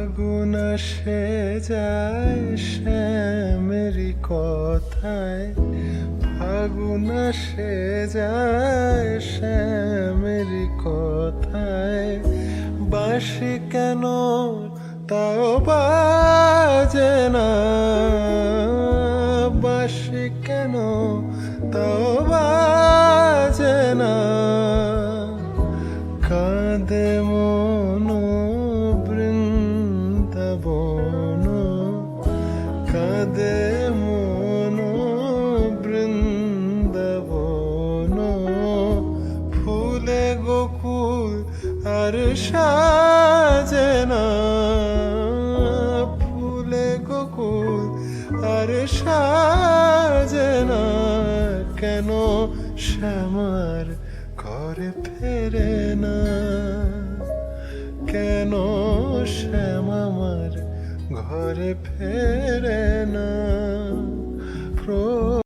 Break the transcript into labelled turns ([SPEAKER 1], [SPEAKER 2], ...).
[SPEAKER 1] ফাগুন আসে যায় শ্যামেরি কথায়, ফাগুন আসে যায় শ্যামেরি কথায়। বাঁশি কেন তাও বাজে না, বাঁশি কেন তাও বাজে না। কাঁদে মন বৃন্দাবন, কাঁদে মন বৃন্দাবন। ফুলে গোকুল আর সাজে না, ফুলে গোকুল আর সাজে না। কেন শ্যামার ঘরে ফেরে না, কেন শ্যাম আমার ঘরে ফেরে না।